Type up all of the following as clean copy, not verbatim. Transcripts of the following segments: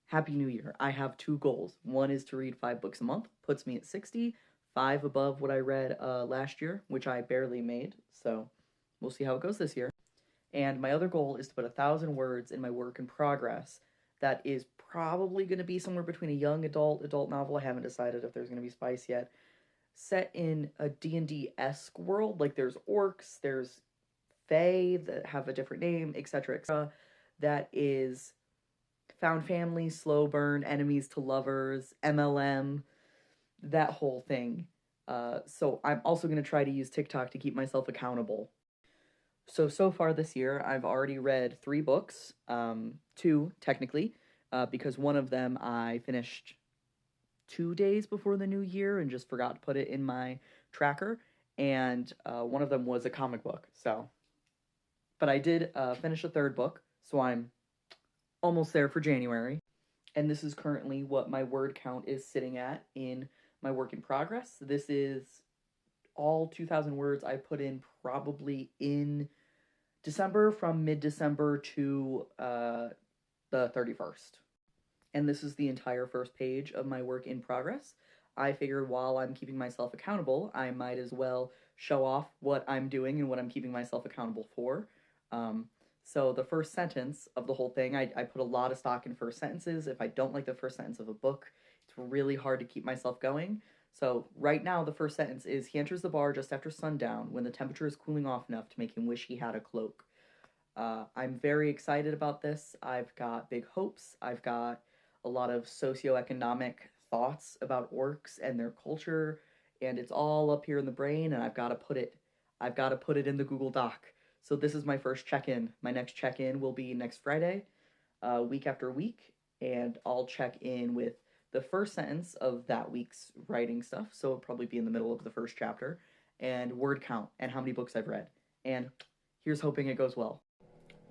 Happy New Year. I have two goals. One is to read 5 books a month, puts me at 60, five above what I read last year, which I barely made. So we'll see how it goes this year. And my other goal is to put 1,000 words in my work in progress. That is probably going to be somewhere between a young adult novel. I haven't decided if there's going to be spice yet. Set in a D&D-esque world, like there's orcs, there's fae that have a different name, etc., etc. That is found family, slow burn, enemies to lovers, MLM, that whole thing. So I'm also going to try to use TikTok to keep myself accountable. So far this year, I've already read 3 books, two technically, because one of them I finished 2 days before the new year and just forgot to put it in my tracker, and one of them was a comic book. But I did finish a 3rd book, so I'm almost there for January. And this is currently what my word count is sitting at in my work in progress. This is all 2,000 words I put in probably in December, from mid-December to the 31st. And this is the entire first page of my work in progress. I figured while I'm keeping myself accountable, I might as well show off what I'm doing and what I'm keeping myself accountable for. So the first sentence of the whole thing, I put a lot of stock in first sentences. If I don't like the first sentence of a book, it's really hard to keep myself going. So right now, the first sentence is, he enters the bar just after sundown when the temperature is cooling off enough to make him wish he had a cloak. I'm very excited about this. I've got big hopes. I've got a lot of socioeconomic thoughts about orcs and their culture, and it's all up here in the brain, and I've got to put it in the Google Doc. So this is my first check-in. My next check-in will be next Friday, week after week, and I'll check in with the first sentence of that week's writing stuff, so it'll probably be in the middle of the first chapter, and word count, and how many books I've read. And here's hoping it goes well.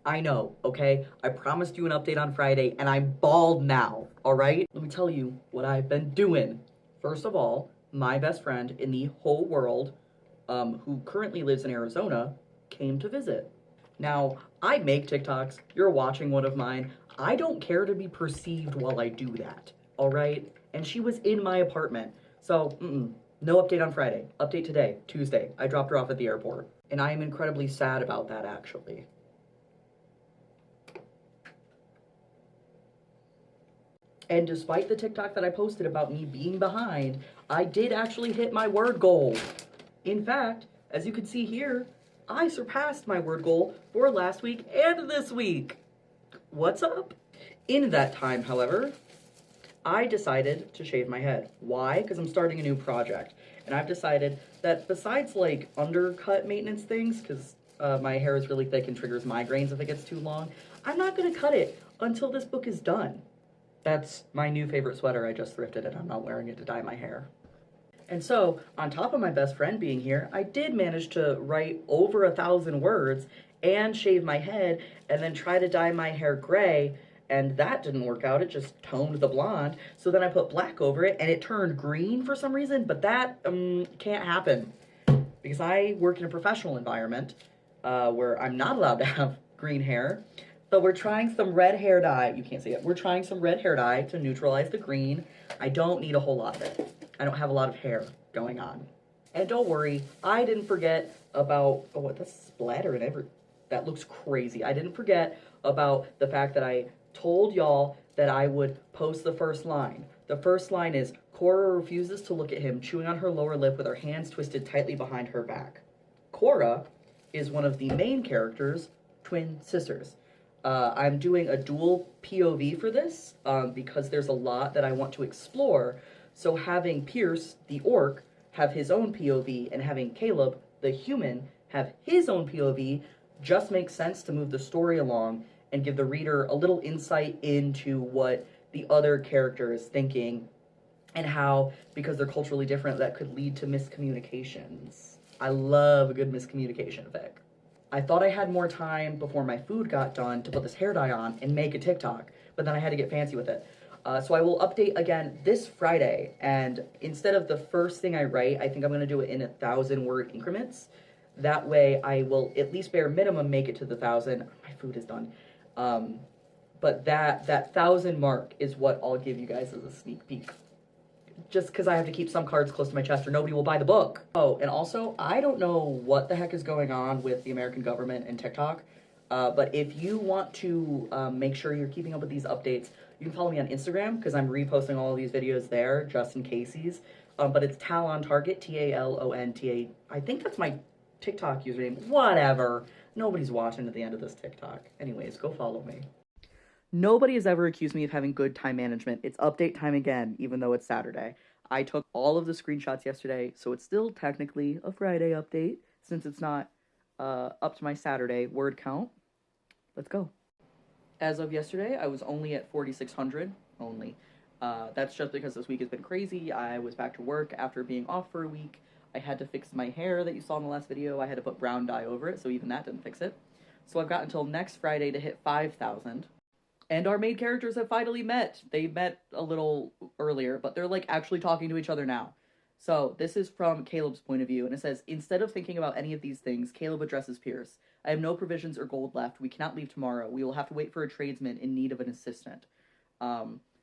I know, okay? I promised you an update on Friday, and I'm bald now, alright? Let me tell you what I've been doing. First of all, my best friend in the whole world, who currently lives in Arizona, came to visit. Now, I make TikToks. You're watching one of mine. I don't care to be perceived while I do that, alright? And she was in my apartment. So, no update on Friday. Update today, Tuesday. I dropped her off at the airport. And I am incredibly sad about that, actually. And despite the TikTok that I posted about me being behind, I did actually hit my word goal. In fact, as you can see here, I surpassed my word goal for last week and this week. What's up? In that time, however, I decided to shave my head. Why? Because I'm starting a new project. And I've decided that besides like undercut maintenance things, because my hair is really thick and triggers migraines if it gets too long, I'm not going to cut it until this book is done. That's my new favorite sweater. I just thrifted it. I'm not wearing it to dye my hair. And so, on top of my best friend being here, I did manage to write over 1,000 words and shave my head and then try to dye my hair gray, and that didn't work out. It just toned the blonde. So then I put black over it and it turned green for some reason, but that can't happen because I work in a professional environment where I'm not allowed to have green hair. So we're trying some red hair dye. You can't see it. We're trying some red hair dye to neutralize the green. I don't need a whole lot of it. I don't have a lot of hair going on. And don't worry, I didn't forget about, oh, what, that's splattering every, that looks crazy. I didn't forget about the fact that I told y'all that I would post the first line. The first line is, Cora refuses to look at him, chewing on her lower lip with her hands twisted tightly behind her back. Cora is one of the main characters' twin sisters. I'm doing a dual POV for this because there's a lot that I want to explore. So having Pierce, the orc, have his own POV and having Caleb, the human, have his own POV just makes sense to move the story along and give the reader a little insight into what the other character is thinking and how, because they're culturally different, that could lead to miscommunications. I love a good miscommunication fic. I thought I had more time before my food got done to put this hair dye on and make a TikTok, but then I had to get fancy with it. So I will update again this Friday, and instead of the first thing I write, I think I'm going to do it in 1,000-word increments. That way I will at least bare minimum make it to the 1,000. My food is done. But that 1,000 mark is what I'll give you guys as a sneak peek. Just because I have to keep some cards close to my chest or nobody will buy the book. Oh, and also, I don't know what the heck is going on with the American government and TikTok, but if you want to make sure you're keeping up with these updates, you can follow me on Instagram, because I'm reposting all of these videos there, just in caseies. But it's Talon Target, Talonta. I think that's my TikTok username. Whatever. Nobody's watching at the end of this TikTok. Anyways, go follow me. Nobody has ever accused me of having good time management. It's update time again, even though it's Saturday. I took all of the screenshots yesterday, so it's still technically a Friday update, since it's not up to my Saturday word count. Let's go. As of yesterday, I was only at 4,600, only. That's just because this week has been crazy. I was back to work after being off for a week. I had to fix my hair that you saw in the last video. I had to put brown dye over it, so even that didn't fix it. So I've got until next Friday to hit 5,000. And our main characters have finally met. They met a little earlier, but they're like actually talking to each other now. So this is from Caleb's point of view, and it says, instead of thinking about any of these things, Caleb addresses Pierce. I have no provisions or gold left. We cannot leave tomorrow. We will have to wait for a tradesman in need of an assistant.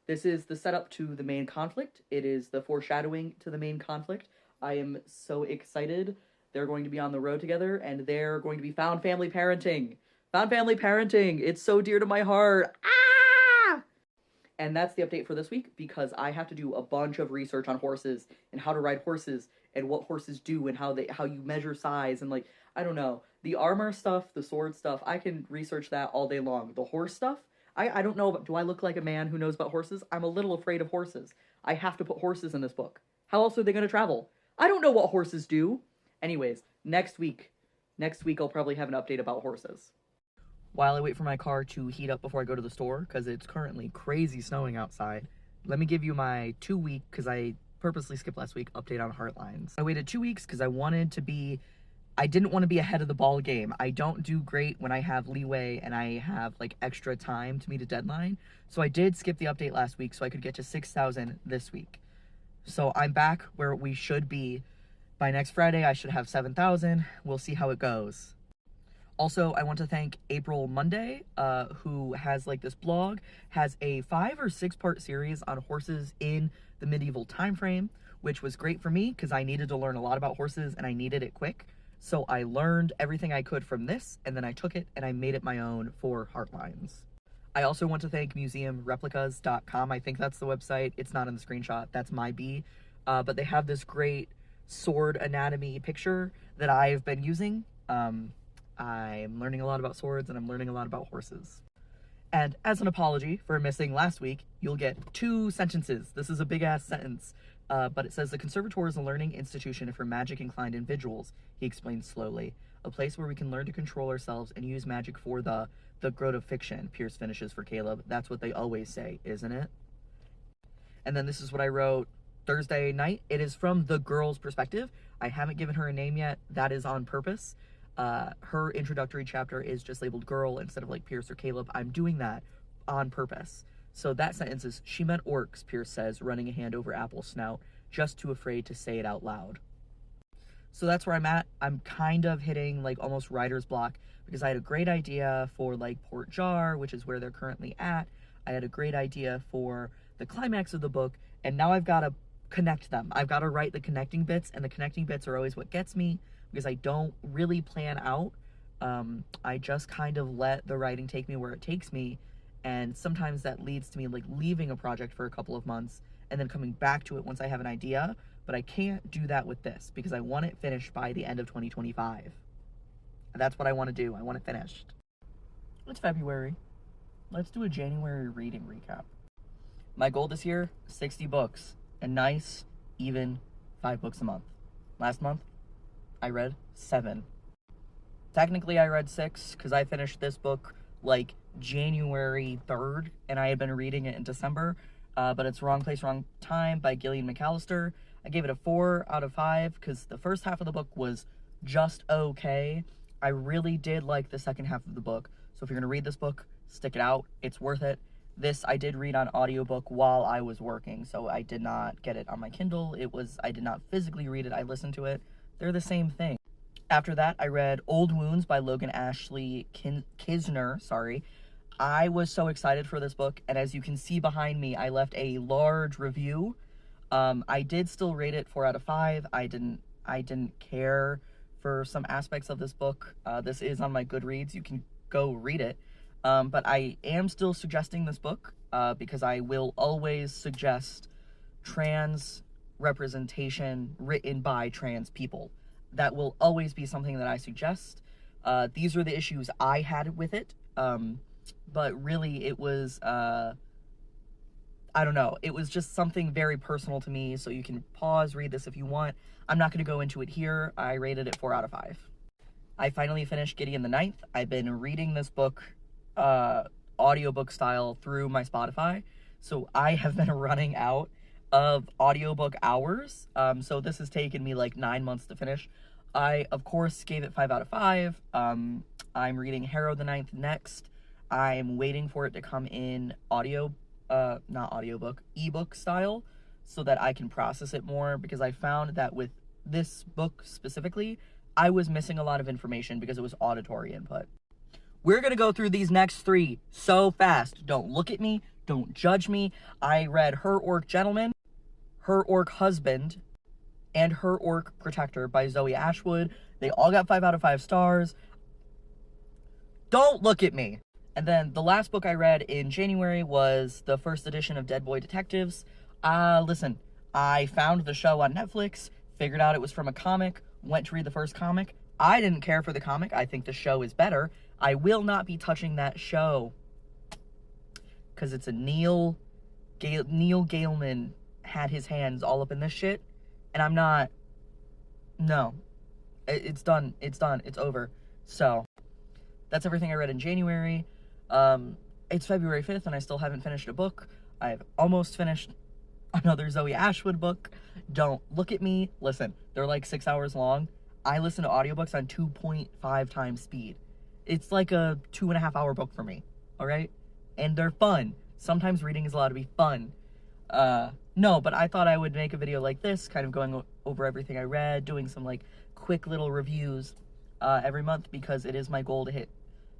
This is the setup to the main conflict. It is the foreshadowing to the main conflict. I am so excited. They're going to be on the road together, and they're going to be found family parenting. Found family parenting. It's so dear to my heart. Ah! And that's the update for this week, because I have to do a bunch of research on horses and how to ride horses and what horses do and how you measure size and, like, I don't know. The armor stuff, the sword stuff, I can research that all day long. The horse stuff, I don't know. Do I look like a man who knows about horses? I'm a little afraid of horses. I have to put horses in this book. How else are they going to travel? I don't know what horses do. Anyways, next week I'll probably have an update about horses. While I wait for my car to heat up before I go to the store, because it's currently crazy snowing outside, let me give you my 2-week, because I purposely skipped last week, update on heartlines. I waited 2 weeks because I didn't want to be ahead of the ball game. I don't do great when I have leeway and I have like extra time to meet a deadline. So I did skip the update last week so I could get to 6,000 this week. So I'm back where we should be. By next Friday, I should have 7,000. We'll see how it goes. Also, I want to thank April Monday, who has like this blog, has a 5 or 6 part series on horses in the medieval time frame, which was great for me because I needed to learn a lot about horses and I needed it quick. So I learned everything I could from this, and then I took it and I made it my own for Heartlines. I also want to thank museumreplicas.com. I think that's the website. It's not in the screenshot. That's my B. But they have this great sword anatomy picture that I've been using. I'm learning a lot about swords and I'm learning a lot about horses. And as an apology for missing last week, you'll get 2 sentences. This is a big ass sentence. But it says, the conservatoire is a learning institution for magic-inclined individuals, he explains slowly. A place where we can learn to control ourselves and use magic for the growth of fiction, Pierce finishes for Caleb. That's what they always say, isn't it? And then this is what I wrote Thursday night. It is from the girl's perspective. I haven't given her a name yet. That is on purpose. Her introductory chapter is just labeled girl instead of like Pierce or Caleb. I'm doing that on purpose. So that sentence is, she meant orcs, Pierce says, running a hand over Apple's snout, just too afraid to say it out loud. So that's where I'm at. I'm kind of hitting like almost writer's block because I had a great idea for like Port Jar, which is where they're currently at. I had a great idea for the climax of the book, and now I've got to connect them. I've got to write the connecting bits, and the connecting bits are always what gets me because I don't really plan out. I just kind of let the writing take me where it takes me. And sometimes that leads to me like leaving a project for a couple of months and then coming back to it once I have an idea. But I can't do that with this because I want it finished by the end of 2025. And that's what I want to do. I want it finished. It's February. Let's do a January reading recap. My goal this year, 60 books. A nice, even 5 books a month. Last month, I read 7. Technically, I read 6 because I finished this book like January 3rd, and I had been reading it in December, but it's Wrong Place, Wrong Time by Gillian McAllister. I gave it a 4 out of 5 because the first half of the book was just okay. I really did like the second half of the book, so if you're going to read this book, stick it out. It's worth it. This I did read on audiobook while I was working, so I did not get it on my Kindle. I did not physically read it. I listened to it. They're the same thing. After that, I read Old Wounds by Logan Ashley Kisner, I was so excited for this book, and as you can see behind me, I left a large review. I did still rate it 4 out of 5. I didn't care for some aspects of this book. This is on my Goodreads. You can go read it. But I am still suggesting this book because I will always suggest trans representation written by trans people. That will always be something that I suggest. These are the issues I had with it. But really it was, I don't know, it was just something very personal to me, so you can pause, read this if you want. I'm not going to go into it here. I rated it 4 out of 5. I finally finished Gideon the Ninth. I've been reading this book audiobook style through my Spotify, so I have been running out of audiobook hours, so this has taken me like 9 months to finish. I, of course, gave it 5 out of 5. I'm reading Harrow the Ninth next. I'm waiting for it to come in ebook style, so that I can process it more, because I found that with this book specifically, I was missing a lot of information because it was auditory input. We're going to go through these next 3 so fast. Don't look at me. Don't judge me. I read Her Orc Gentleman, Her Orc Husband, and Her Orc Protector by Zoe Ashwood. They all got 5 out of 5 stars. Don't look at me. And then the last book I read in January was the first edition of Dead Boy Detectives. Listen, I found the show on Netflix, figured out it was from a comic, went to read the first comic. I didn't care for the comic. I think the show is better. I will not be touching that show because it's a Neil Gaiman had his hands all up in this shit, and I'm not. No, it's done. It's done. It's over. So that's everything I read in January. It's February 5th, and I still haven't finished a book. I've almost finished another Zoe Ashwood book. Don't look at me. Listen, they're like 6 hours long. I listen to audiobooks on 2.5 times speed. It's like a 2.5 hour book for me, all right? And they're fun. Sometimes reading is allowed to be fun. No, but I thought I would make a video like this, kind of going over everything I read, doing some like quick little reviews every month, because it is my goal to hit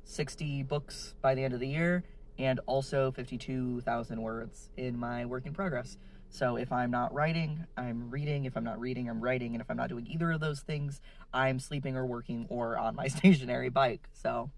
60 books by the end of the year, and also 52,000 words in my work in progress. So if I'm not writing, I'm reading. If I'm not reading, I'm writing. And if I'm not doing either of those things, I'm sleeping or working or on my stationary bike. So